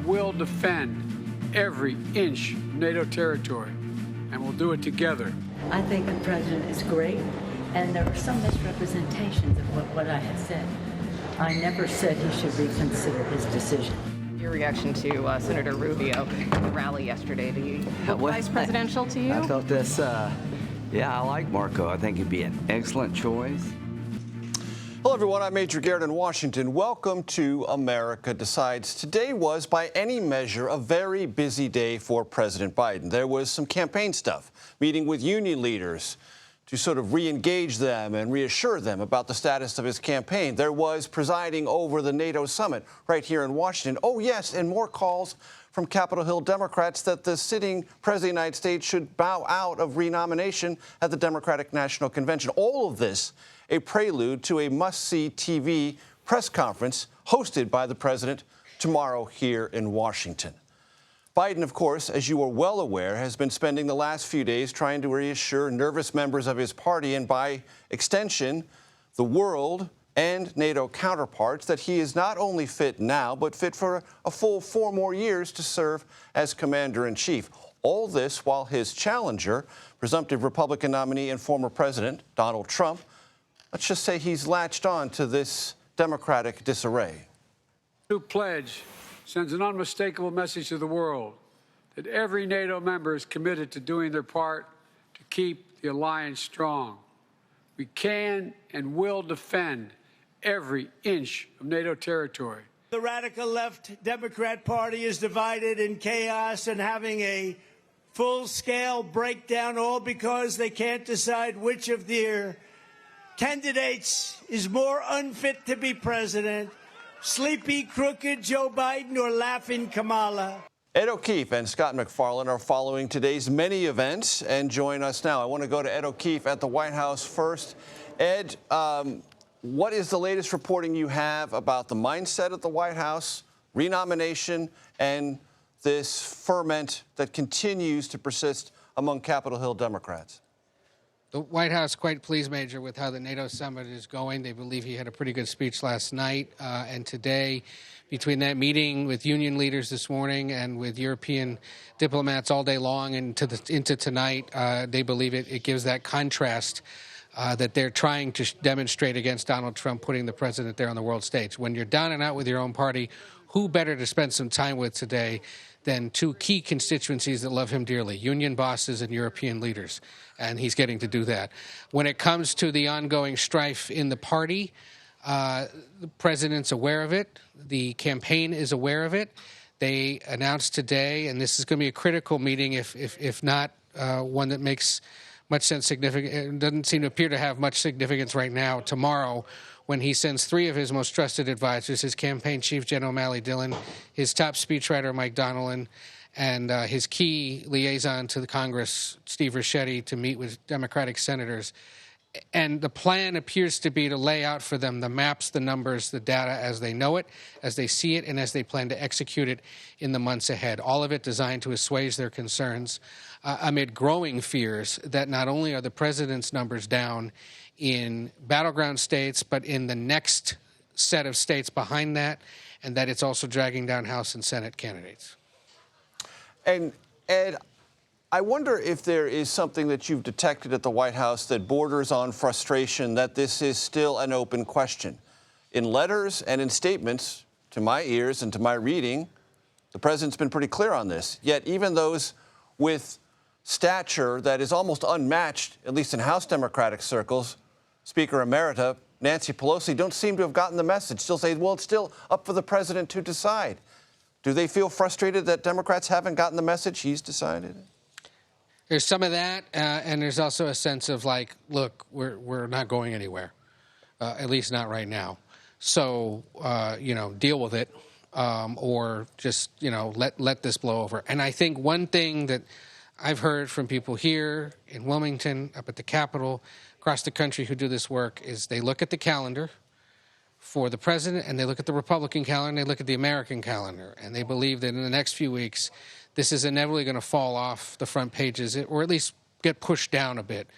and will defend every inch of NATO territory, and we'll do it together. I think the president is great, and there are some misrepresentations of what I have said. I never said he should reconsider his decision. Your reaction to Senator Rubio at the rally yesterday, do you look vice presidential to you? I thought this, yeah, I like Marco. I think he'd be an excellent choice. Hello, everyone. I'm Major Garrett in Washington. Welcome to America Decides. Today was, by any measure, a very busy day for President Biden. There was some campaign stuff, meeting with union leaders to sort of re-engage them and reassure them about the status of his campaign. There was presiding over the NATO summit right here in Washington. Oh, yes, and more calls from Capitol Hill Democrats that the sitting President of the United States should bow out of renomination at the Democratic National Convention. All of this a prelude to a must-see TV press conference hosted by the president tomorrow here in Washington. Biden, of course, as you are well aware, has been spending the last few days trying to reassure nervous members of his party and, by extension, the world and NATO counterparts that he is not only fit now, but fit for a full 4 more years to serve as commander-in-chief. All this while his challenger, presumptive Republican nominee and former president Donald Trump, let's just say he's latched on to this Democratic disarray. The new pledge sends an unmistakable message to the world that every NATO member is committed to doing their part to keep the alliance strong. We can and will defend every inch of NATO territory. The radical left Democrat Party is divided in chaos and having a full-scale breakdown, all because they can't decide which of their candidates is more unfit to be president, sleepy, crooked Joe Biden or laughing Kamala. Ed O'Keefe and Scott McFarland are following today's many events and join us now. I want to go to Ed O'Keefe at the White House first. Ed, what is the latest reporting you have about the mindset at the White House, renomination, and this ferment that continues to persist among Capitol Hill Democrats? The White House quite pleased, Major, with how the NATO summit is going. They believe he had a pretty good speech last night and today. Between that meeting with union leaders this morning and with European diplomats all day long and into tonight, they believe it gives that contrast that they're trying to demonstrate against Donald Trump, putting the president there on the world stage. When you're down and out with your own party, who better to spend some time with today than 2 key constituencies that love him dearly, union bosses and European leaders, and he's getting to do that. When it comes to the ongoing strife in the party, the president's aware of it. The campaign is aware of it. They announced today, and this is going to be a critical meeting, if not one that makes much sense, significant. It doesn't seem to appear to have much significance right now. Tomorrow, when he sends 3 of his most trusted advisors, his campaign chief, Jen O'Malley Dillon, his top speechwriter, Mike Donnellan, and his key liaison to the Congress, Steve Ricchetti, to meet with Democratic senators. And the plan appears to be to lay out for them the maps, the numbers, the data as they know it, as they see it, and as they plan to execute it in the months ahead. All of it designed to assuage their concerns amid growing fears that not only are the president's numbers down in battleground states, but in the next set of states behind that, and that it's also dragging down House and Senate candidates. And, Ed, I wonder if there is something that you've detected at the White House that borders on frustration that this is still an open question. In letters and in statements, to my ears and to my reading, the president's been pretty clear on this. Yet even those with stature that is almost unmatched, at least in House Democratic circles, Speaker Emerita Nancy Pelosi, don't seem to have gotten the message. Still say, well, it's still up for the president to decide. Do they feel frustrated that Democrats haven't gotten the message? He's decided. There's some of that, and there's also a sense of like, look, we're not going anywhere, at least not right now. So, deal with it, or just, let this blow over. And I think one thing that I've heard from people here in Wilmington, up at the Capitol, across the country who do this work is they look at the calendar for the president and they look at the Republican calendar and they look at the American calendar, and they believe that in the next few weeks this is inevitably going to fall off the front pages or at least get pushed down a bit.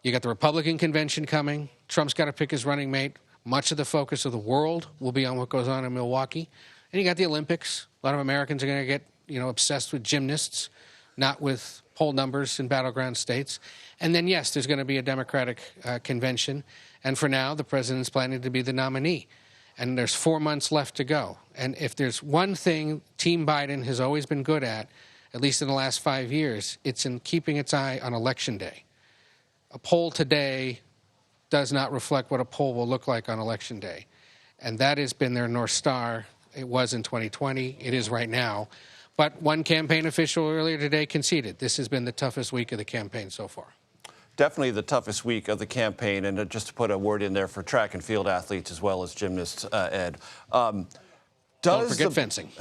You got the Republican convention coming. Trump's got to pick his running mate. Much of the focus of the world will be on what goes on in Milwaukee And you got the Olympics. A lot of Americans are going to get, obsessed with gymnasts, not with poll numbers in battleground states. And then, yes, there's going to be a Democratic convention. And for now, the president's planning to be the nominee. And there's 4 months left to go. And if there's one thing Team Biden has always been good at least in the last 5 years, it's in keeping its eye on Election Day. A poll today does not reflect what a poll will look like on Election Day. And that has been their North Star. It was in 2020. It is right now. But one campaign official earlier today conceded this has been the toughest week of the campaign so far. Definitely the toughest week of the campaign. And just to put a word in there for track and field athletes as well as gymnasts, Ed. Don't forget fencing.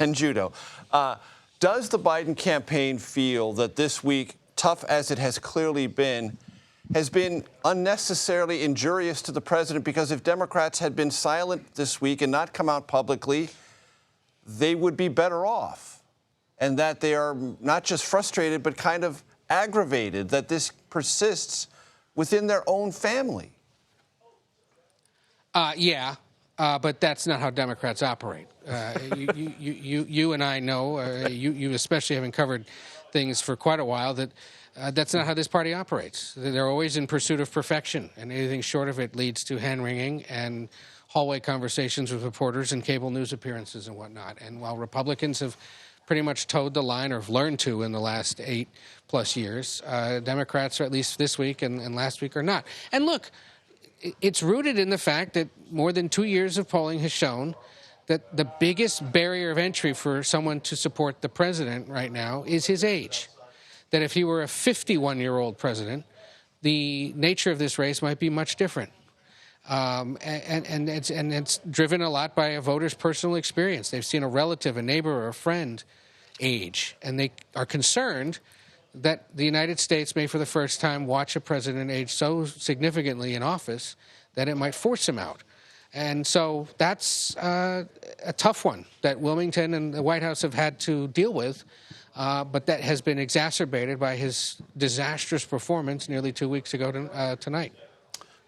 And judo. Does the Biden campaign feel that this week, tough as it has clearly been, has been unnecessarily injurious to the president? Because if Democrats had been silent this week and not come out publicly, they would be better off. And that they are not just frustrated, but kind of aggravated that this persists within their own family. But that's not how Democrats operate. You and I know, you especially having covered things for quite a while, that that's not how this party operates. They're always in pursuit of perfection, and anything short of it leads to hand-wringing and hallway conversations with reporters and cable news appearances and whatnot. And while Republicans have pretty much towed the line, or have learned to in the last 8+ years, Democrats, or at least this week and last week, are not. And look, it's rooted in the fact that more than 2 years of polling has shown that the biggest barrier of entry for someone to support the president right now is his age. That if he were a 51-year-old president, the nature of this race might be much different. And it's driven a lot by a voter's personal experience. They've seen a relative, a neighbor, or a friend age, and they are concerned that the United States may for the first time watch a president age so significantly in office that it might force him out. And so that's a tough one that Wilmington and the White House have had to deal with, but that has been exacerbated by his disastrous performance nearly 2 weeks ago tonight.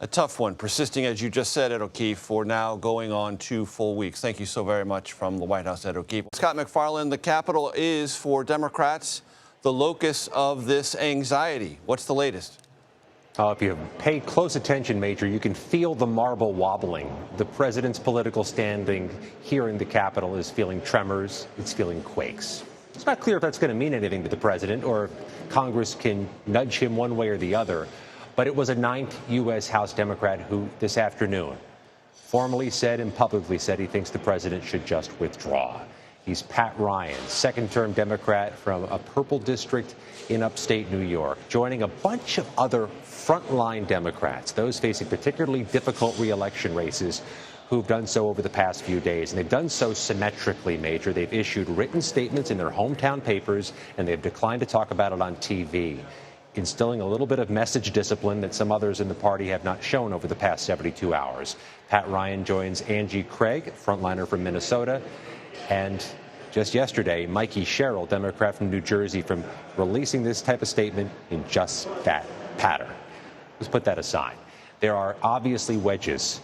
A tough one, persisting, as you just said, Ed O'Keefe, for now going on 2 full weeks. Thank you so very much from the White House, Ed O'Keefe. Scott MacFarlane, the Capitol is, for Democrats, the locus of this anxiety. What's the latest? If you pay close attention, Major, you can feel the marble wobbling. The president's political standing here in the Capitol is feeling tremors. It's feeling quakes. It's not clear if that's going to mean anything to the president or if Congress can nudge him one way or the other. But it was a 9th U.S. House Democrat who this afternoon formally said and publicly said he thinks the president should just withdraw. He's Pat Ryan, second-term Democrat from a purple district in upstate New York, joining a bunch of other frontline Democrats, those facing particularly difficult reelection races, who've done so over the past few days. And they've done so symmetrically, Major. They've issued written statements in their hometown papers, and they've declined to talk about it on TV, instilling a little bit of message discipline that some others in the party have not shown over the past 72 hours. Pat Ryan joins Angie Craig, frontliner from Minnesota, and just yesterday, Mikey Sherrill, Democrat from New Jersey, from releasing this type of statement in just that pattern. Let's put that aside. There are obviously wedges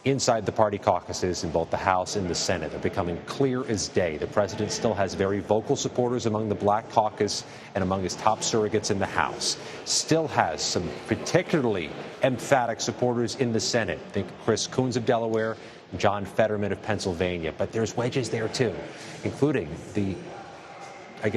inside the party caucuses in both the House and the Senate. They're becoming clear as day. The president still has very vocal supporters among the Black caucus and among his top surrogates in the House. Still has some particularly emphatic supporters in the Senate. Think Chris Coons of Delaware, John Fetterman of Pennsylvania. But there's wedges there, too, including the,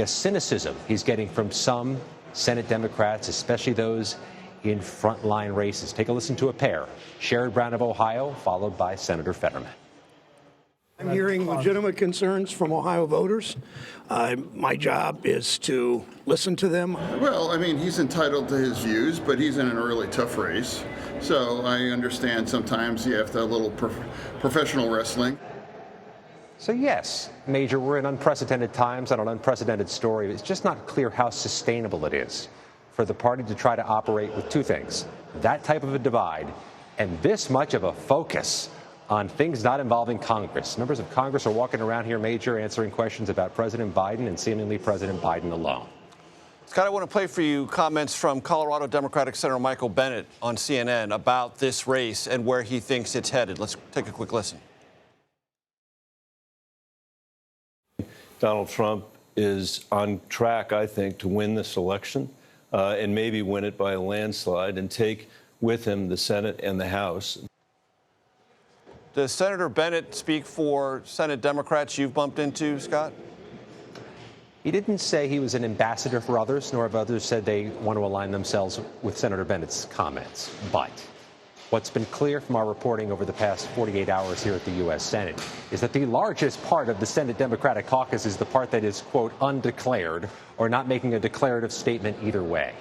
cynicism he's getting from some Senate Democrats, especially those in frontline races. Take a listen to a pair. Sherrod Brown of Ohio, followed by Senator Fetterman. I'm hearing legitimate concerns from Ohio voters. My job is to listen to them. Well, he's entitled to his views, but he's in a really tough race. So I understand sometimes you have to have a little professional wrestling. So yes, Major, we're in unprecedented times on an unprecedented story. It's just not clear how sustainable it is for the party to try to operate with two things: that type of a divide and this much of a focus on things not involving Congress. Members of Congress are walking around here, Major, answering questions about President Biden and seemingly President Biden alone. Scott, I want to play for you comments from Colorado Democratic Senator Michael Bennet on CNN about this race and where he thinks it's headed. Let's take a quick listen. Donald Trump is on track, I think, to win this election and maybe win it by a landslide and take with him the Senate and the House. Does Senator Bennett speak for Senate Democrats you've bumped into, Scott? He didn't say he was an ambassador for others, nor have others said they want to align themselves with Senator Bennett's comments. But what's been clear from our reporting over the past 48 hours here at the U.S. Senate is that the largest part of the Senate Democratic caucus is the part that is, quote, undeclared, or not making a declarative statement either way.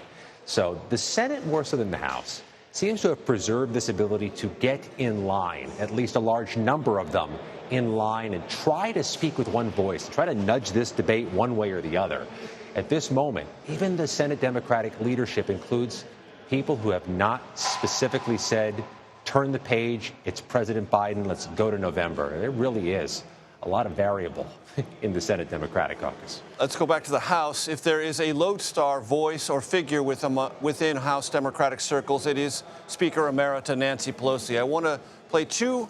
So the Senate, more so than the House, seems to have preserved this ability to get in line, at least a large number of them in line, and try to speak with one voice, try to nudge this debate one way or the other. At this moment, even the Senate Democratic leadership includes people who have not specifically said, turn the page, it's President Biden, let's go to November. There really is a lot of variable in the Senate Democratic caucus. Let's go back to the House. If there is a lodestar voice or figure within House Democratic circles, it is Speaker Emerita Nancy Pelosi. I want to play two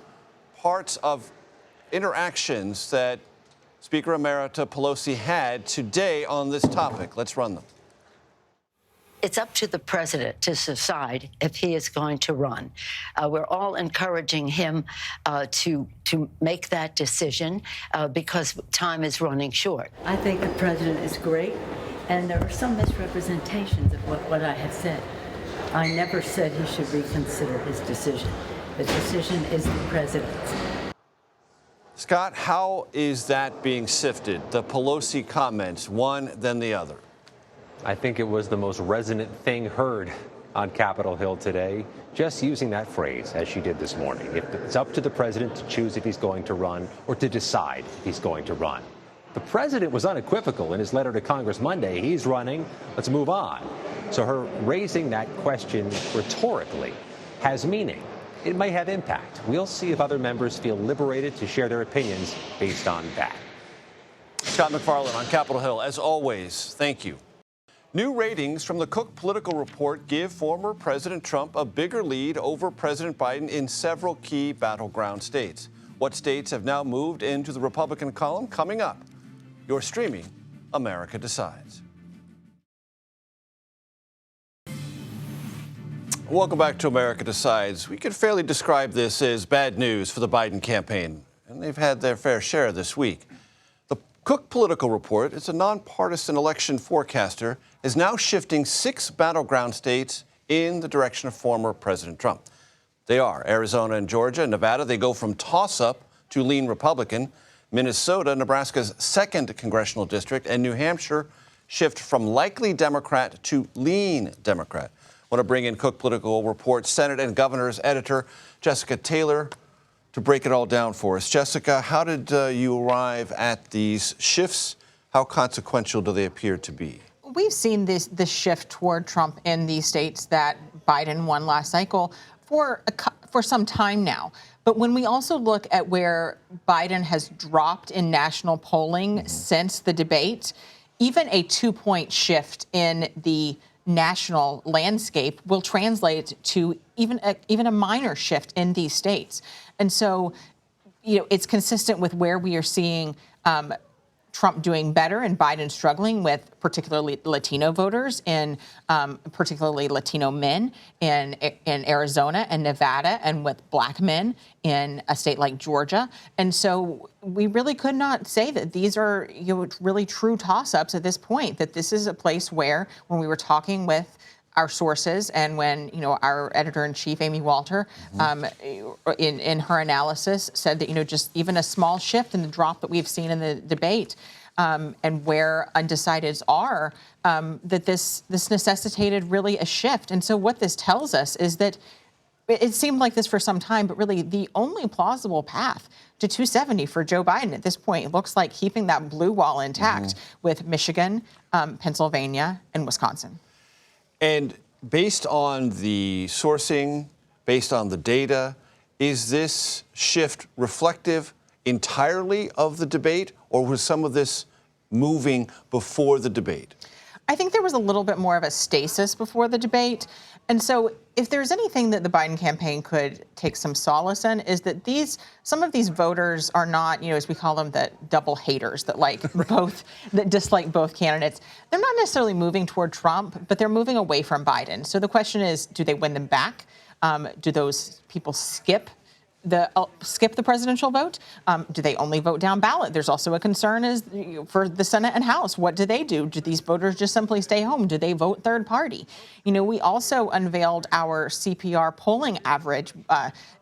parts of interactions that Speaker Emerita Pelosi had today on this topic. Let's run them. It's up to the president to decide if he is going to run. We're all encouraging him to make that decision because time is running short. I think the president is great, and there are some misrepresentations of what I have said. I never said he should reconsider his decision. The decision is the president's. Scott, how is that being sifted? The Pelosi comments, one then the other. I think it was the most resonant thing heard on Capitol Hill today, just using that phrase as she did this morning. It's up to the president to choose if he's going to run or to decide if he's going to run. The president was unequivocal in his letter to Congress Monday. He's running. Let's move on. So her raising that question rhetorically has meaning. It may have impact. We'll see if other members feel liberated to share their opinions based on that. Scott MacFarlane on Capitol Hill, as always, thank you. New ratings from the Cook Political Report give former President Trump a bigger lead over President Biden in several key battleground states. What states have now moved into the Republican column? Coming up. You're streaming America Decides. Welcome back to America Decides. We could fairly describe this as bad news for the Biden campaign, and they've had their fair share this week. The Cook Political Report, it's a nonpartisan election forecaster, is now shifting 6 battleground states in the direction of former President Trump. They are Arizona and Georgia. Nevada, they go from toss-up to lean Republican. Minnesota, Nebraska's 2nd congressional district, and New Hampshire shift from likely Democrat to lean Democrat. I want to bring in Cook Political Report Senate and Governor's editor Jessica Taylor to break it all down for us. Jessica, how did you arrive at these shifts? How consequential do they appear to be? We've seen this shift toward Trump in these states that Biden won last cycle for some time now. But when we also look at where Biden has dropped in national polling since the debate, even a 2-point shift in the national landscape will translate to even a minor shift in these states. And so, it's consistent with where we are seeing Trump doing better and Biden struggling with particularly Latino voters and particularly Latino men in Arizona and Nevada, and with black men in a state like Georgia. And so we really could not say that these are really true toss-ups at this point, that this is a place where, when we were talking with our sources and when, our editor-in-chief, Amy Walter, in her analysis said that, just even a small shift in the drop that we've seen in the debate and where undecideds are, that this necessitated really a shift. And so what this tells us is that it seemed like this for some time, but really the only plausible path to 270 for Joe Biden at this point looks like keeping that blue wall intact with Michigan, Pennsylvania, and Wisconsin. And based on the sourcing, based on the data, is this shift reflective entirely of the debate, or was some of this moving before the debate? I think there was a little bit more of a stasis before the debate. And so if there's anything that the Biden campaign could take some solace in, is that some of these voters are not, as we call them, the double haters that that dislike both candidates. They're not necessarily moving toward Trump, but they're moving away from Biden. So the question is, do they win them back? Do those people skip the presidential vote? Do they only vote down ballot? There's also a concern for the Senate and House. What do they do? Do these voters just simply stay home? Do they vote third party? We also unveiled our CPR polling average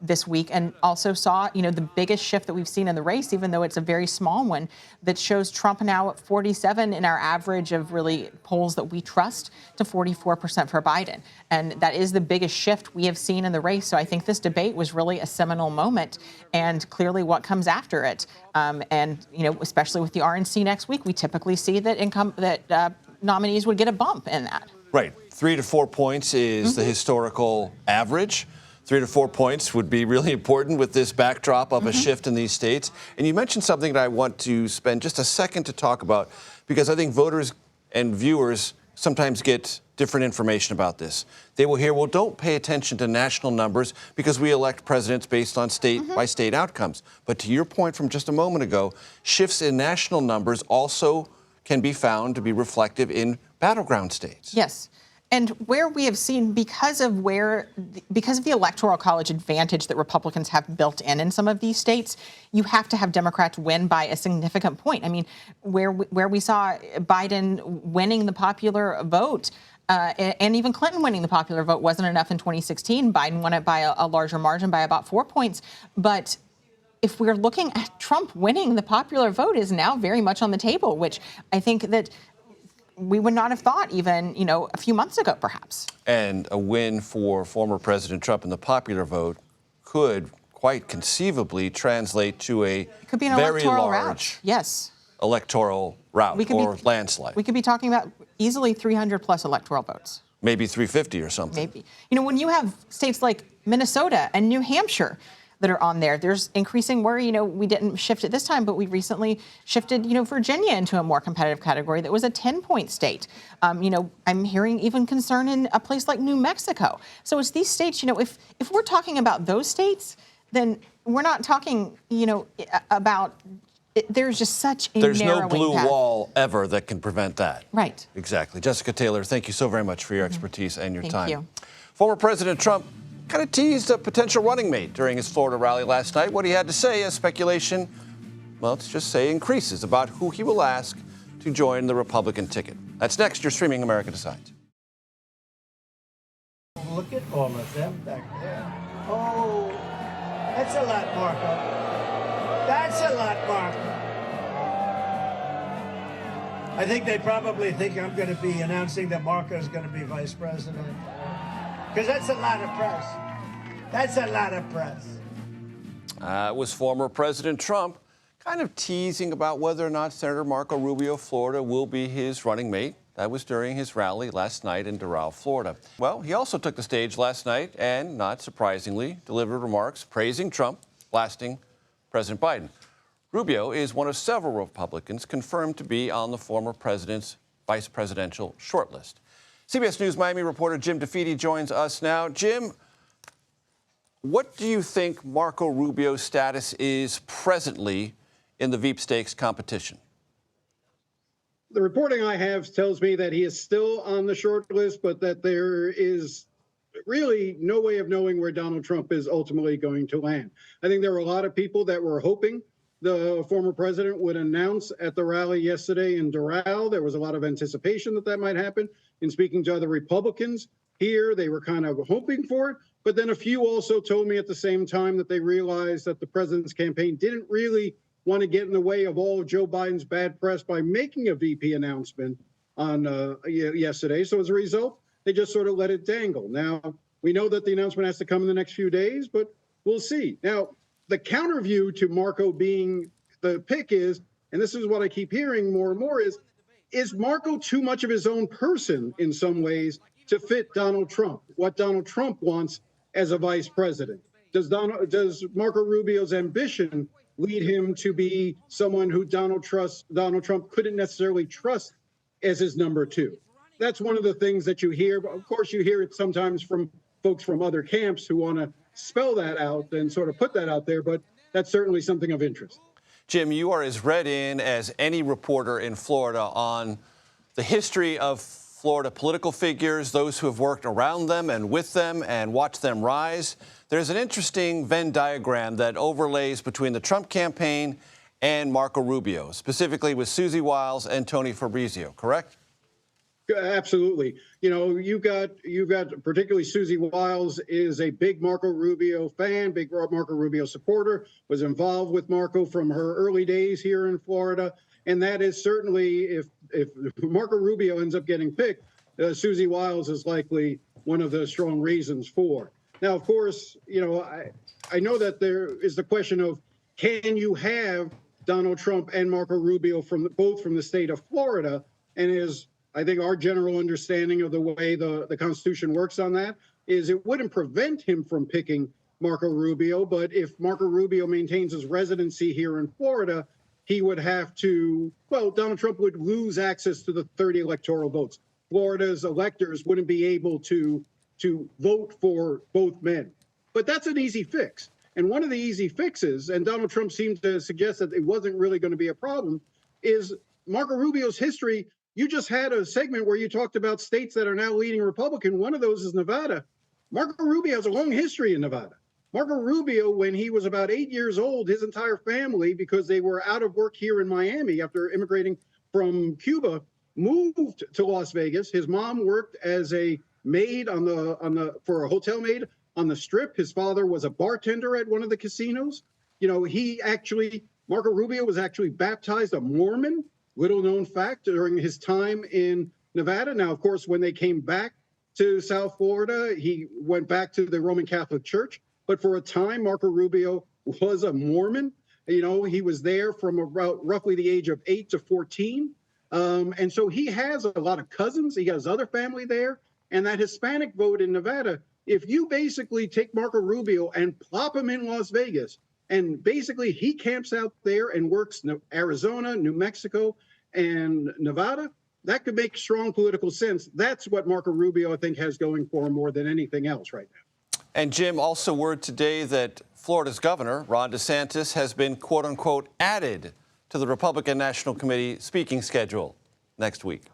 this week and also saw, the biggest shift that we've seen in the race, even though it's a very small one, that shows Trump now at 47 in our average of really polls that we trust to 44% for Biden. And that is the biggest shift we have seen in the race. So I think this debate was really a seminal moment and clearly what comes after it. Especially with the RNC next week, we typically see that nominees would get a bump in that. Right. 3 to 4 points is the historical average. 3 to 4 points would be really important with this backdrop of a shift in these states. And you mentioned something that I want to spend just a second to talk about, because I think voters and viewers sometimes get different information about this. They will hear, well, don't pay attention to national numbers because we elect presidents based on state-by-state outcomes. But to your point from just a moment ago, shifts in national numbers also can be found to be reflective in battleground states. Yes. And where we have seen, because of the Electoral College advantage that Republicans have built in some of these states, you have to have Democrats win by a significant point. I mean, where we saw Biden winning the popular vote, and even Clinton winning the popular vote wasn't enough in 2016. Biden won it by a larger margin by about 4 points. But if we're looking at Trump winning the popular vote is now very much on the table, which I think that we would not have thought even, a few months ago, perhaps. And a win for former President Trump in the popular vote could quite conceivably translate to a could be an very electoral large rout. Yes. Electoral rout or landslide. We could be talking about easily 300 plus electoral votes. Maybe 350 or something. Maybe. When you have states like Minnesota and New Hampshire that are on there, there's increasing worry. We didn't shift it this time, but we recently shifted, Virginia into a more competitive category that was a 10-point state. I'm hearing even concern in a place like New Mexico. So it's these states, if we're talking about those states, then we're not talking, about there's just such a There's no narrowing blue path. wall ever that can prevent that. Right. Exactly. Jessica Taylor, thank you so very much for your expertise and your time. Thank you. Former President Trump kind of teased a potential running mate during his Florida rally last night. What he had to say as speculation, well, let's just say increases about who he will ask to join the Republican ticket. That's next. You're streaming America Decides. Look at all of them back there. Oh, that's a lot, Marco. That's a lot, Marco. I think they probably think I'm going to be announcing that Marco is going to be vice president. Because that's a lot of press. That's a lot of press. It was former President Trump kind of teasing about whether or not Senator Marco Rubio of Florida will be his running mate. That was during his rally last night in Doral, Florida. Well, he also took the stage last night and, not surprisingly, delivered remarks praising Trump, blasting President Biden. Rubio is one of several Republicans confirmed to be on the former president's vice presidential shortlist. CBS News Miami reporter Jim DeFede joins us now. Jim, what do you think Marco Rubio's status is presently in the Veep Stakes competition? The reporting I have tells me that he is still on the short list, but that there is really no way of knowing where Donald Trump is ultimately going to land. I think there were a lot of people that were hoping the former president would announce at the rally yesterday in Doral. There was a lot of anticipation that might happen. In speaking to other Republicans here, they were kind of hoping for it. But then a few also told me at the same time that they realized that the president's campaign didn't really want to get in the way of all of Joe Biden's bad press by making a VP announcement on yesterday. So as a result, they just sort of let it dangle. Now, we know that the announcement has to come in the next few days, but we'll see. Now, the counter view to Marco being the pick is, and this is what I keep hearing more and more, is Marco too much of his own person in some ways to fit Donald Trump, what Donald Trump wants as a vice president? Does Marco Rubio's ambition lead him to be someone who Donald Trump couldn't necessarily trust as his number two? that's one of the things that you hear. But of course, you hear it sometimes from folks from other camps who want to spell that out and sort of put that out there. But that's certainly something of interest. Jim, you are as read in as any reporter in Florida on the history of Florida political figures, those who have worked around them and with them and watched them rise. There's an interesting Venn diagram that overlays between the Trump campaign and Marco Rubio, specifically with Susie Wiles and Tony Fabrizio, correct? Absolutely. You know, you've got particularly Susie Wiles is a big Marco Rubio fan, big Marco Rubio supporter, was involved with Marco from her early days here in Florida. And that is certainly, if Marco Rubio ends up getting picked, Susie Wiles is likely one of the strong reasons for. Now, of course, you know, I know that there is the question of, can you have Donald Trump and Marco Rubio both from the state of Florida? And is, I think, our general understanding of the way the Constitution works on that is it wouldn't prevent him from picking Marco Rubio. But if Marco Rubio maintains his residency here in Florida, he would have to, well, Donald Trump would lose access to the 30 electoral votes. Florida's electors wouldn't be able to vote for both men. But that's an easy fix. And one of the easy fixes, and Donald Trump seemed to suggest that it wasn't really going to be a problem, is Marco Rubio's history. You just had a segment where you talked about states that are now leading Republican. One of those is Nevada. Marco Rubio has a long history in Nevada. Marco Rubio, when he was about 8 years old, his entire family, because they were out of work here in Miami after immigrating from Cuba, moved to Las Vegas. His mom worked as a maid for a hotel maid on the Strip. His father was a bartender at one of the casinos. You know, Marco Rubio was actually baptized a Mormon, little known fact, during his time in Nevada. Now, of course, when they came back to South Florida, he went back to the Roman Catholic Church. But for a time, Marco Rubio was a Mormon. You know, he was there from about roughly the age of 8 to 14. And so he has a lot of cousins. He has other family there. And that Hispanic vote in Nevada, if you basically take Marco Rubio and plop him in Las Vegas, and basically he camps out there and works Arizona, New Mexico, and Nevada, that could make strong political sense. That's what Marco Rubio, I think, has going for him more than anything else right now. And Jim, also word today that Florida's governor, Ron DeSantis, has been, quote unquote, added to the Republican National Committee speaking schedule next week.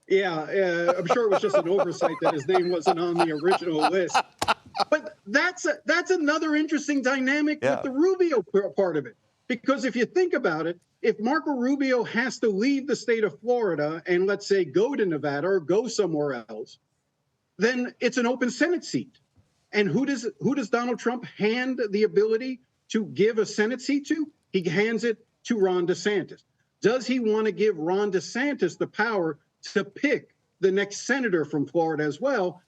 Yeah, I'm sure it was just an oversight that his name wasn't on the original list. But that's another interesting dynamic with the Rubio part of it. Because if you think about it, if Marco Rubio has to leave the state of Florida and, let's say, go to Nevada or go somewhere else, then it's an open Senate seat. And who does Donald Trump hand the ability to give a Senate seat to? He hands it to Ron DeSantis. Does he want to give Ron DeSantis the power to pick the next senator from Florida as well?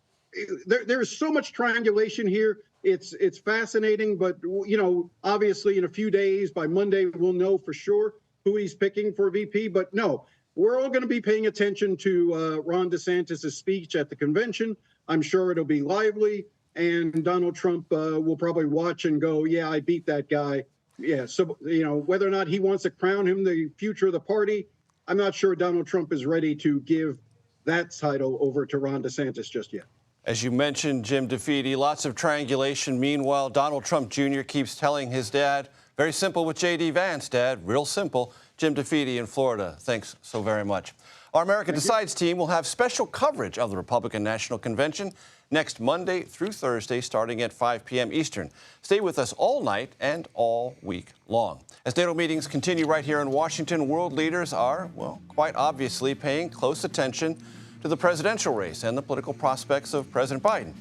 There is so much triangulation here. It's fascinating, but you know, obviously in a few days, by Monday, we'll know for sure who he's picking for VP. But no, we're all going to be paying attention to Ron DeSantis' speech at the convention. I'm sure it'll be lively, and Donald Trump will probably watch and go, "Yeah, I beat that guy." Yeah, so you know, whether or not he wants to crown him the future of the party, I'm not sure Donald Trump is ready to give that title over to Ron DeSantis just yet. As you mentioned, Jim DeFede, lots of triangulation. Meanwhile, Donald Trump Jr. keeps telling his dad, very simple with J.D. Vance, Dad, real simple. Jim DeFede in Florida, thanks so very much. Our America Decides team will have special coverage of the Republican National Convention next Monday through Thursday, starting at 5 p.m. Eastern. Stay with us all night and all week long. As NATO meetings continue right here in Washington, world leaders are, well, quite obviously paying close attention to the presidential race and the political prospects of President Biden.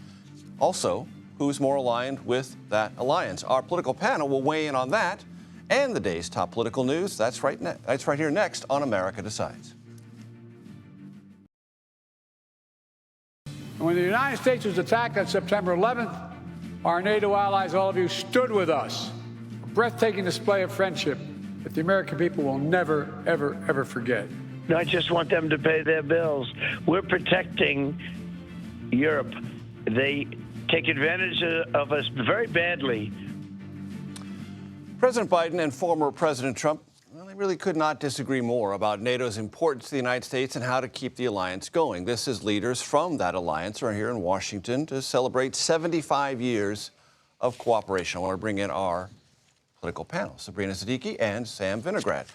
Also, who's more aligned with that alliance? Our political panel will weigh in on that and the day's top political news. That's right here next on America Decides. When the United States was attacked on September 11th, our NATO allies, all of you, stood with us. A breathtaking display of friendship that the American people will never, ever, ever forget. I just want them to pay their bills. We're protecting Europe. They take advantage of us very badly. President Biden and former President Trump, well, they really could not disagree more about NATO's importance to the United States and how to keep the alliance going. This is leaders from that alliance are here in Washington to celebrate 75 years of cooperation. I want to bring in our political panel, Sabrina Siddiqui and Sam Vinograd.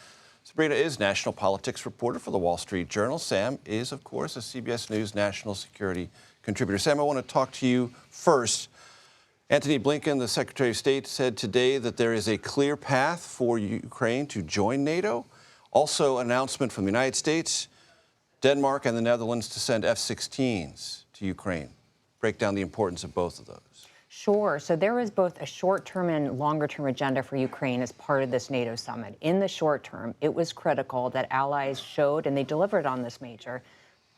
Sabrina is national politics reporter for the Wall Street Journal. Sam is, of course, a CBS News national security contributor. Sam, I want to talk to you first. Antony Blinken, the Secretary of State, said today that there is a clear path for Ukraine to join NATO. Also, an announcement from the United States, Denmark, and the Netherlands to send F-16s to Ukraine. Break down the importance of both of those. Sure. So there is both a short-term and longer-term agenda for Ukraine as part of this NATO summit. In the short term, it was critical that allies showed, and they delivered on this major,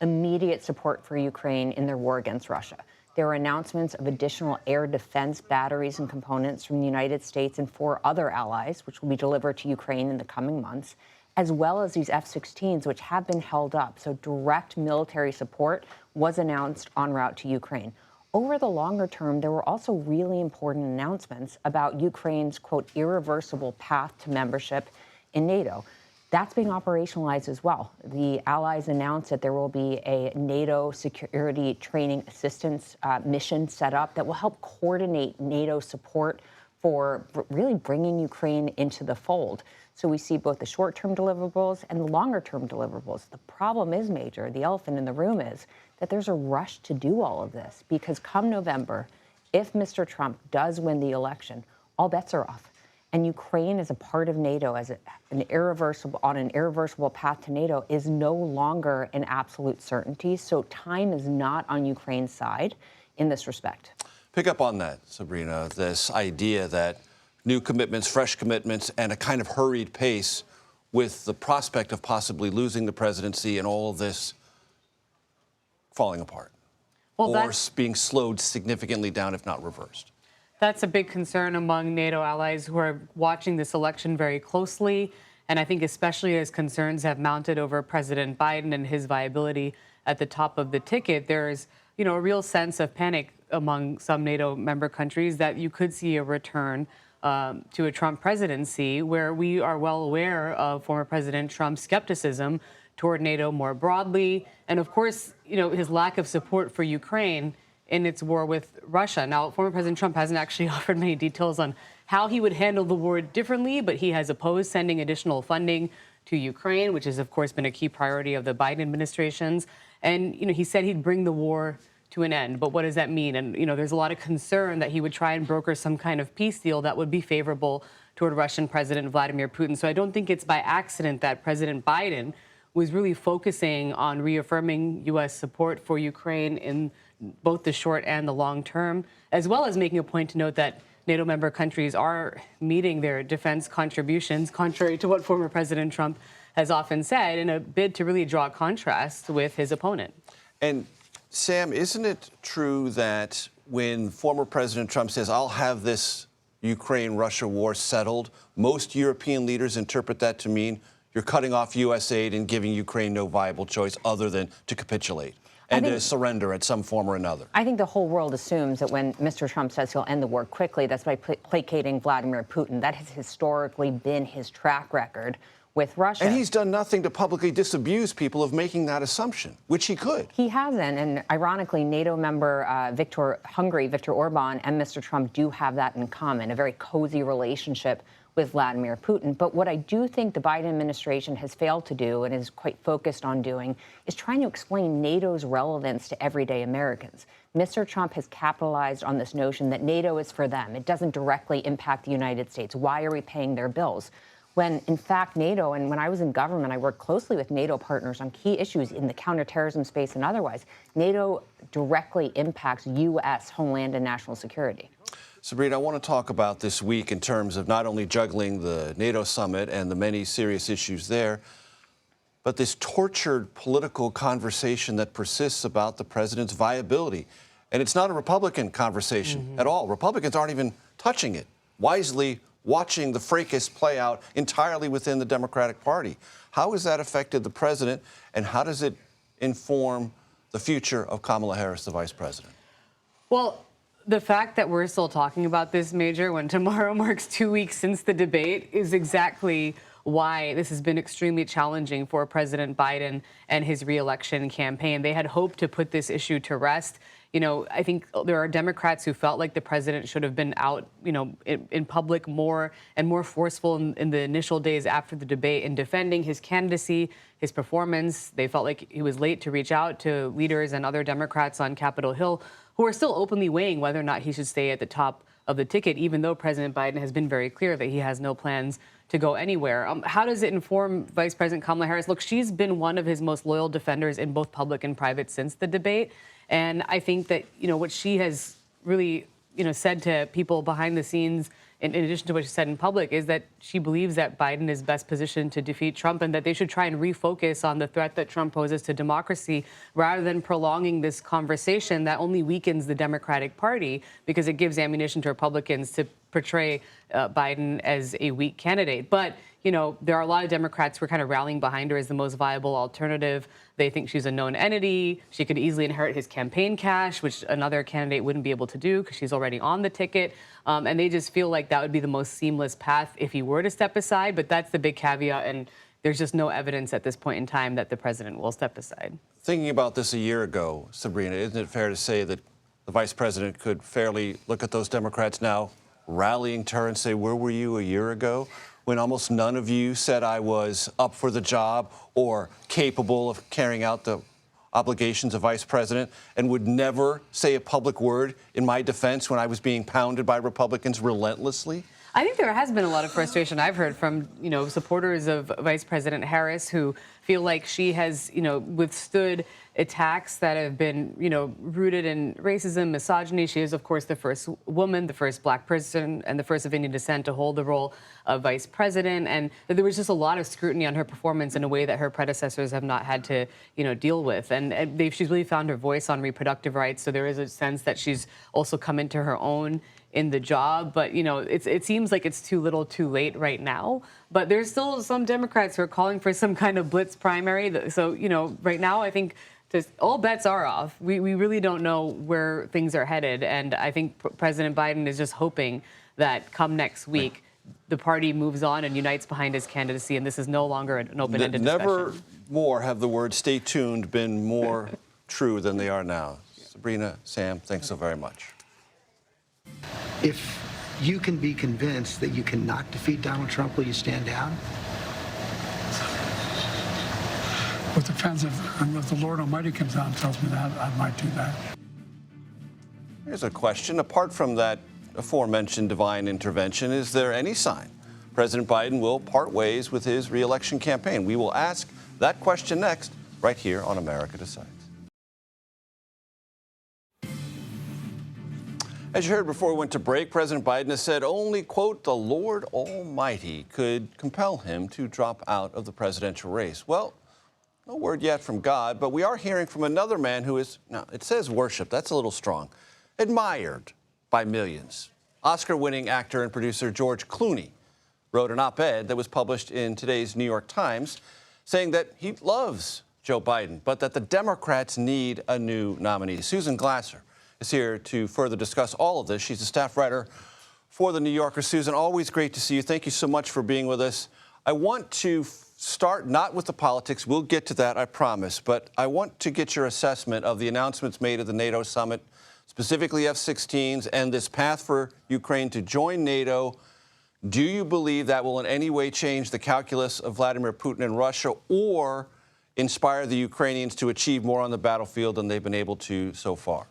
immediate support for Ukraine in their war against Russia. There were announcements of additional air defense batteries and components from the United States and 4 other allies, which will be delivered to Ukraine in the coming months, as well as these F-16s, which have been held up. So direct military support was announced en route to Ukraine. Over the longer term, there were also really important announcements about Ukraine's, quote, irreversible path to membership in NATO. That's being operationalized as well. The allies announced that there will be a NATO security training assistance mission set up that will help coordinate NATO support for really bringing Ukraine into the fold. So we see both the short-term deliverables and the longer-term deliverables. The problem is major. The elephant in the room is that there's a rush to do all of this because come November, if Mr. Trump does win the election, all bets are off. And Ukraine as a part of NATO, as an irreversible path to NATO, is no longer an absolute certainty. So time is not on Ukraine's side in this respect. Pick up on that, Sabrina, this idea that new commitments, fresh commitments, and a kind of hurried pace with the prospect of possibly losing the presidency and all of this falling apart, or being slowed significantly down, if not reversed. That's a big concern among NATO allies who are watching this election very closely. And I think especially as concerns have mounted over President Biden and his viability at the top of the ticket, there's, a real sense of panic among some NATO member countries that you could see a return to a Trump presidency, where we are well aware of former President Trump's skepticism toward NATO more broadly. And of course, his lack of support for Ukraine in its war with Russia. Now, former President Trump hasn't actually offered many details on how he would handle the war differently, but he has opposed sending additional funding to Ukraine, which has, of course, been a key priority of the Biden administration's. And, he said he'd bring the war to an end. But what does that mean? And, there's a lot of concern that he would try and broker some kind of peace deal that would be favorable toward Russian President Vladimir Putin. So I don't think it's by accident that President Biden was really focusing on reaffirming U.S. support for Ukraine in both the short and the long term, as well as making a point to note that NATO member countries are meeting their defense contributions, contrary to what former President Trump has often said, in a bid to really draw contrast with his opponent. And Sam, isn't it true that when former President Trump says, I'll have this Ukraine-Russia war settled, most European leaders interpret that to mean you're cutting off U.S. aid and giving Ukraine no viable choice other than to capitulate and to surrender at some form or another? I think the whole world assumes that when Mr. Trump says he'll end the war quickly, that's by placating Vladimir Putin. That has historically been his track record with Russia. And he's done nothing to publicly disabuse people of making that assumption, which he could. He hasn't. And ironically, NATO member Hungary, Viktor Orban, and Mr. Trump do have that in common, a very cozy relationship with Vladimir Putin. But what I do think the Biden administration has failed to do and is quite focused on doing is trying to explain NATO's relevance to everyday Americans. Mr. Trump has capitalized on this notion that NATO is for them. It doesn't directly impact the United States. Why are we paying their bills? When, in fact, NATO, and when I was in government, I worked closely with NATO partners on key issues in the counterterrorism space and otherwise. NATO directly impacts U.S. homeland and national security. Sabrina, I want to talk about this week in terms of not only juggling the NATO summit and the many serious issues there, but this tortured political conversation that persists about the president's viability. And it's not a Republican conversation at all. Republicans aren't even touching it, wisely watching the fracas play out entirely within the Democratic Party. How has that affected the president, and how does it inform the future of Kamala Harris, the vice president? Well, the fact that we're still talking about this, Major, when tomorrow marks 2 weeks since the debate, is exactly why this has been extremely challenging for President Biden and his reelection campaign. They had hoped to put this issue to rest. You know, I think there are Democrats who felt like the president should have been out, you know, in public more and more forceful in the initial days after the debate in defending his candidacy, his performance. They felt like he was late to reach out to leaders and other Democrats on Capitol Hill who are still openly weighing whether or not he should stay at the top of the ticket, even though President Biden has been very clear that he has no plans to go anywhere. How does it inform Vice President Kamala Harris? Look, she's been one of his most loyal defenders in both public and private since the debate. And I think that, you know, what she has really, you know, said to people behind the scenes, in addition to what she said in public, is that she believes that Biden is best positioned to defeat Trump and that they should try and refocus on the threat that Trump poses to democracy rather than prolonging this conversation that only weakens the Democratic Party because it gives ammunition to Republicans to portray Biden as a weak candidate. But, you know, there are a lot of Democrats who are kind of rallying behind her as the most viable alternative. They think she's a known entity. She could easily inherit his campaign cash, which another candidate wouldn't be able to do because she's already on the ticket. And they just feel like that would be the most seamless path if he were to step aside. But that's the big caveat. And there's just no evidence at this point in time that the president will step aside. Thinking about this a year ago, Sabrina, isn't it fair to say that the vice president could fairly look at those Democrats now rallying to her and say, where were you a year ago when almost none of you said I was up for the job or capable of carrying out the obligations of vice president, and would never say a public word in my defense when I was being pounded by Republicans relentlessly? I think there has been a lot of frustration I've heard from, you know, supporters of Vice President Harris who feel like she has, you know, withstood attacks that have been, you know, rooted in racism, misogyny. She is, of course, the first woman, the first black person, and the first of Indian descent to hold the role of vice president. And there was just a lot of scrutiny on her performance in a way that her predecessors have not had to, you know, deal with. And she's really found her voice on reproductive rights. So there is a sense that she's also come into her own in the job. But, you know, it seems like it's too little too late right now. But there's still some Democrats who are calling for some kind of blitz primary. So, you know, right now, I think all bets are off. We really don't know where things are headed. And I think President Biden is just hoping that come next week, the party moves on and unites behind his candidacy. And this is no longer an open-ended discussion. Never more have the words "stay tuned" been more true than they are now. Sabrina, Sam, thanks so very much. If you can be convinced that you cannot defeat Donald Trump, will you stand down? It depends if the Lord Almighty comes out and tells me that, I might do that. Here's a question. Apart from that aforementioned divine intervention, is there any sign President Biden will part ways with his reelection campaign? We will ask that question next, right here on America Decides. As you heard before we went to break, President Biden has said only, quote, the Lord Almighty could compel him to drop out of the presidential race. Well, no word yet from God, but we are hearing from another man who is, now it says worship, that's a little strong, admired by millions. Oscar-winning actor and producer George Clooney wrote an op-ed that was published in today's New York Times saying that he loves Joe Biden, but that the Democrats need a new nominee. Susan Glasser is here to further discuss all of this. She's a staff writer for The New Yorker. Susan, always great to see you. Thank you so much for being with us. I want to start not with the politics. We'll get to that, I promise. But I want to get your assessment of the announcements made at the NATO summit, specifically F-16s, and this path for Ukraine to join NATO. Do you believe that will in any way change the calculus of Vladimir Putin and Russia, or inspire the Ukrainians to achieve more on the battlefield than they've been able to so far?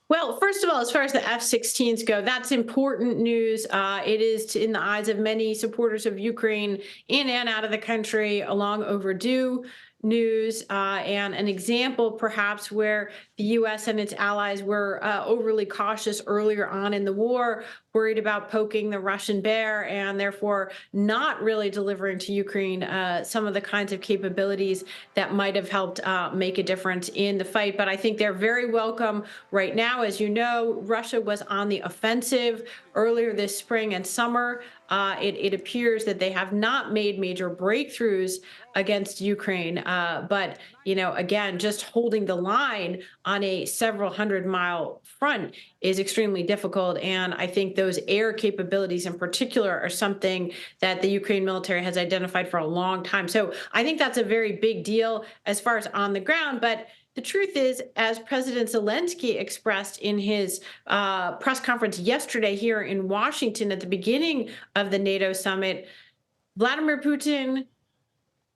Well, first of all, as far as the F-16s go, that's important news. It is, in the eyes of many supporters of Ukraine in and out of the country, long overdue news, and an example perhaps where the U.S. and its allies were overly cautious earlier on in the war, worried about poking the Russian bear and therefore not really delivering to Ukraine some of the kinds of capabilities that might have helped make a difference in the fight. But I think they're very welcome right now. As you know, Russia was on the offensive earlier this spring and summer. It appears that they have not made major breakthroughs against Ukraine. But, you know, again, just holding the line on a several hundred-mile front is extremely difficult. And I think those air capabilities in particular are something that the Ukraine military has identified for a long time. So I think that's a very big deal as far as on the ground. But the truth is, as President Zelensky expressed in his press conference yesterday here in Washington at the beginning of the NATO summit, Vladimir Putin,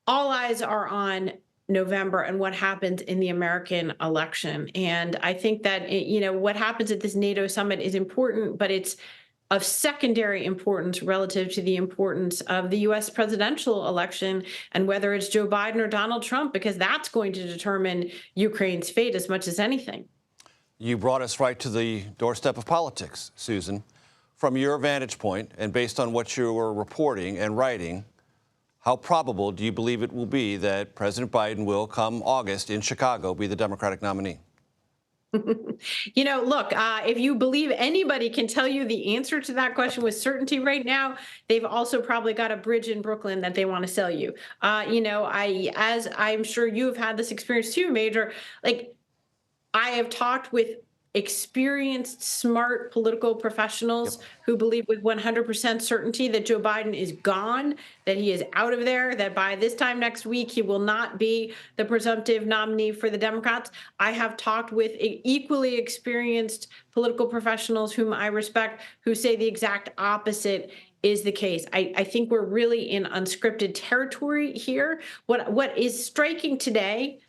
all eyes are on November and what happens in the American election. And I think that, what happens at this NATO summit is important, but it's of secondary importance relative to the importance of the U.S. presidential election and whether it's Joe Biden or Donald Trump, because that's going to determine Ukraine's fate as much as anything. You brought us right to the doorstep of politics, Susan. From your vantage point and based on what you were reporting and writing, how probable do you believe it will be that President Biden will, come August in Chicago, be the Democratic nominee? Look, if you believe anybody can tell you the answer to that question with certainty right now, they've also probably got a bridge in Brooklyn that they want to sell you. As I'm sure you have had this experience too, Major, like I have talked with experienced, smart political professionals who believe with 100% certainty that Joe Biden is gone, that he is out of there, that by this time next week, he will not be the presumptive nominee for the Democrats. I have talked with equally experienced political professionals whom I respect, who say the exact opposite is the case. I think we're really in unscripted territory here. What is striking today,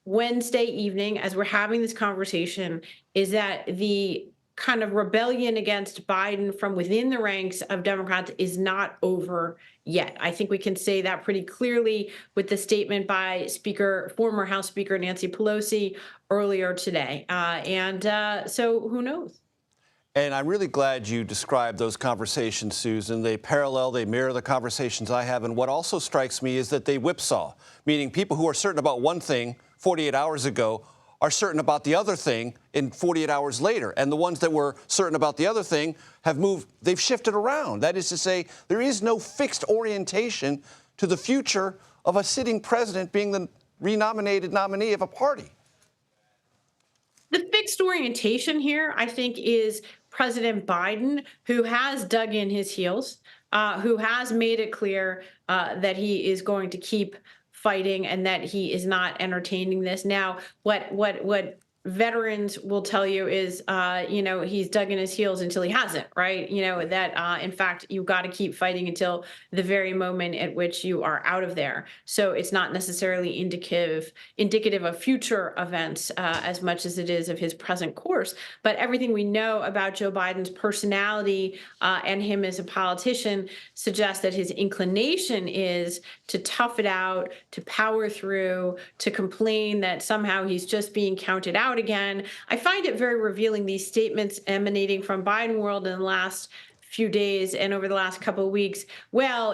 Wednesday evening, as we're having this conversation, is that the kind of rebellion against Biden from within the ranks of Democrats is not over yet. I think we can say that pretty clearly with the statement by former House Speaker Nancy Pelosi earlier today. So who knows? And I'm really glad you described those conversations, Susan. They mirror the conversations I have. And what also strikes me is that they whipsaw, meaning people who are certain about one thing 48 hours ago are certain about the other thing in 48 hours later. And the ones that were certain about the other thing have moved, they've shifted around. That is to say, there is no fixed orientation to the future of a sitting president being the renominated nominee of a party. The fixed orientation here, I think, is President Biden, who has dug in his heels, who has made it clear that he is going to keep fighting and that he is not entertaining this. Now, what veterans will tell you is, he's dug in his heels until he hasn't, right? That in fact, you've got to keep fighting until the very moment at which you are out of there. So it's not necessarily indicative of future events as much as it is of his present course. But everything we know about Joe Biden's personality and him as a politician suggests that his inclination is to tough it out, to power through, to complain that somehow he's just being counted out again. I find it very revealing, these statements emanating from Biden world in the last few days and over the last couple of weeks. Well,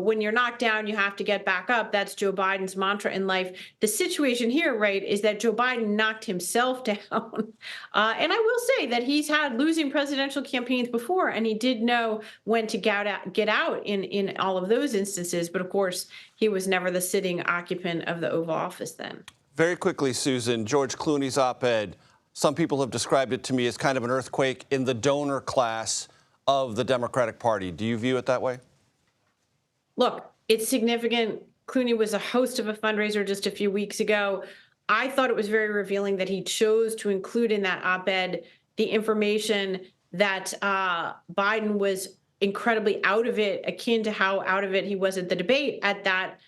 when you're knocked down, you have to get back up. That's Joe Biden's mantra in life. The situation here, right, is that Joe Biden knocked himself down. And I will say that he's had losing presidential campaigns before, and he did know when to get out in all of those instances. But of course, he was never the sitting occupant of the Oval Office then. Very quickly, Susan, George Clooney's op-ed, some people have described it to me as kind of an earthquake in the donor class of the Democratic Party. Do you view it that way? Look, it's significant. Clooney was a host of a fundraiser just a few weeks ago. I thought it was very revealing that he chose to include in that op-ed the information that Biden was incredibly out of it, akin to how out of it he was at the debate at that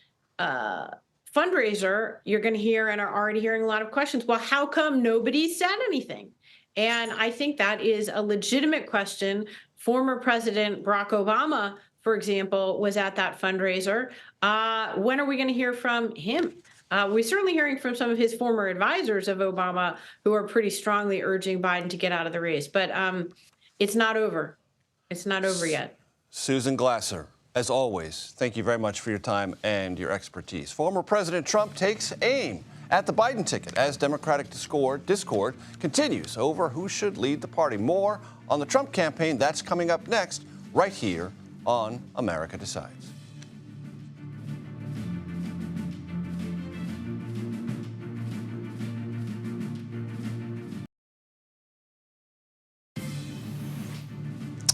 fundraiser. You're going to hear and are already hearing a lot of questions. Well, how come nobody said anything? And I think that is a legitimate question. Former President Barack Obama, for example, was at that fundraiser. When are we going to hear from him? We're certainly hearing from some of his former advisors of Obama who are pretty strongly urging Biden to get out of the race. But it's not over. It's not over yet. Susan Glasser, as always, thank you very much for your time and your expertise. Former President Trump takes aim at the Biden ticket as Democratic discord continues over who should lead the party. More on the Trump campaign. That's coming up next, right here on America Decides.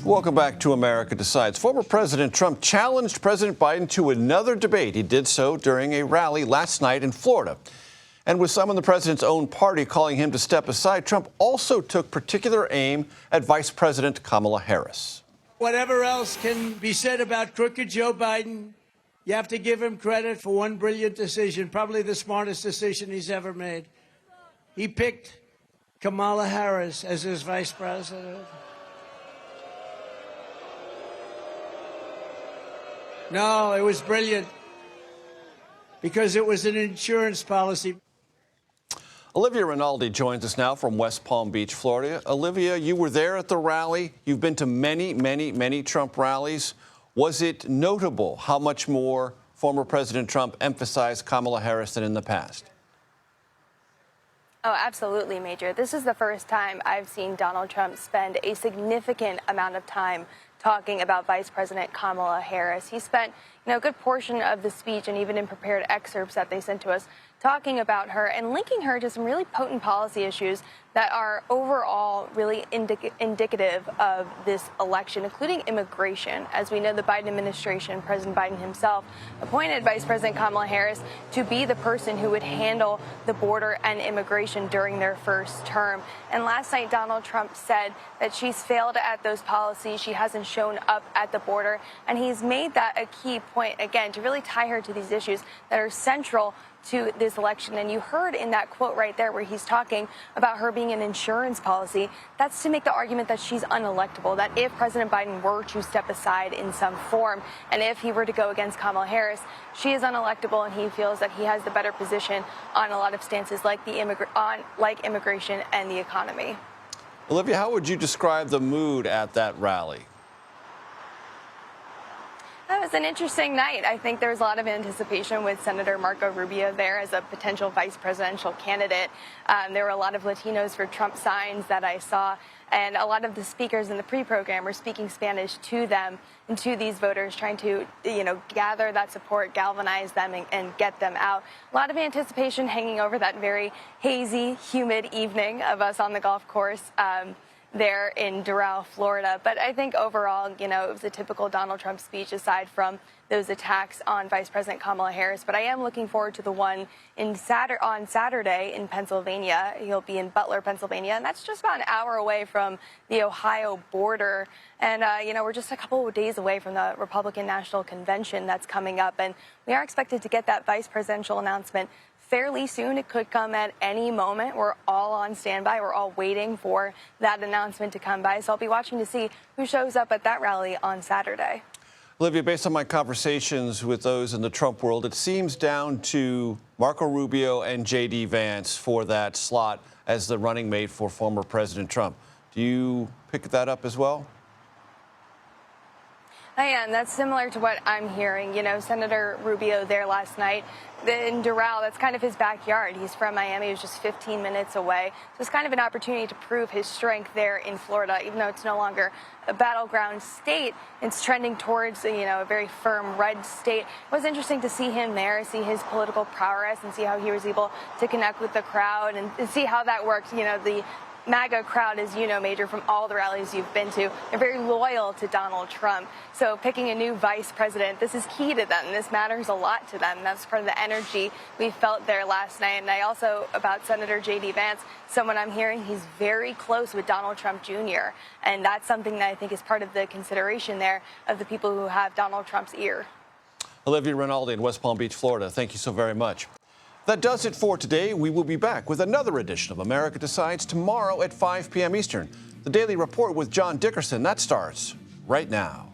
Welcome back to America Decides. Former President Trump challenged President Biden to another debate. He did so during a rally last night in Florida. And with some in the president's own party calling him to step aside, Trump also took particular aim at Vice President Kamala Harris. Whatever else can be said about crooked Joe Biden, you have to give him credit for one brilliant decision, probably the smartest decision he's ever made. He picked Kamala Harris as his vice president. No, it was brilliant because it was an insurance policy. Olivia Raldi joins us now from West Palm Beach, Florida. Olivia, you were there at the rally. You've been to many Trump rallies. Was it notable how much more former President Trump emphasized Kamala Harris than in the past? Oh, absolutely, Major. This is the first time I've seen Donald Trump spend a significant amount of time talking about Vice President Kamala Harris. He spent, a good portion of the speech and even in prepared excerpts that they sent to us talking about her and linking her to some really potent policy issues that are overall really indicative of this election, including immigration. As we know, the Biden administration, President Biden himself, appointed Vice President Kamala Harris to be the person who would handle the border and immigration during their first term. And last night, Donald Trump said that she's failed at those policies. She hasn't shown up at the border. And he's made that a key point, again, to really tie her to these issues that are central to this election. And you heard in that quote right there where he's talking about her being an insurance policy. That's to make the argument that she's unelectable, that if President Biden were to step aside in some form, and if he were to go against Kamala Harris, she is unelectable, and he feels that he has the better position on a lot of stances like immigration and the economy. Olivia, how would you describe the mood at that rally? That was an interesting night. I think there was a lot of anticipation with Senator Marco Rubio there as a potential vice presidential candidate. There were a lot of Latinos for Trump signs that I saw, and a lot of the speakers in the pre-program were speaking Spanish to them and to these voters, trying to, gather that support, galvanize them, and get them out. A lot of anticipation hanging over that very hazy, humid evening of us on the golf course there in Doral, Florida. But I think overall, it was a typical Donald Trump speech aside from those attacks on Vice President Kamala Harris. But I am looking forward to the one on Saturday in Pennsylvania. He'll be in Butler, Pennsylvania, and that's just about an hour away from the Ohio border. And, we're just a couple of days away from the Republican National Convention that's coming up. And we are expected to get that vice presidential announcement fairly soon. It could come at any moment. We're all on standby. We're all waiting for that announcement to come by. So I'll be watching to see who shows up at that rally on Saturday. Olivia, based on my conversations with those in the Trump world, it seems down to Marco Rubio and J.D. Vance for that slot as the running mate for former President Trump. Do you pick that up as well? I am. That's similar to what I'm hearing. Senator Rubio there last night in Doral, that's kind of his backyard. He's from Miami. He was just 15 minutes away. So it's kind of an opportunity to prove his strength there in Florida, even though it's no longer a battleground state. It's trending towards, a very firm red state. It was interesting to see him there, see his political prowess, and see how he was able to connect with the crowd and see how that works. The MAGA crowd, as you know, Major, from all the rallies you've been to, they're very loyal to Donald Trump. So picking a new vice president, this is key to them. This matters a lot to them. That's part of the energy we felt there last night. And I also, about Senator J.D. Vance, someone I'm hearing, he's very close with Donald Trump Jr. And that's something that I think is part of the consideration there of the people who have Donald Trump's ear. Olivia Raldi in West Palm Beach, Florida. Thank you so very much. That does it for today. We will be back with another edition of America Decides tomorrow at 5 p.m. Eastern. The Daily Report with John Dickerson, that starts right now.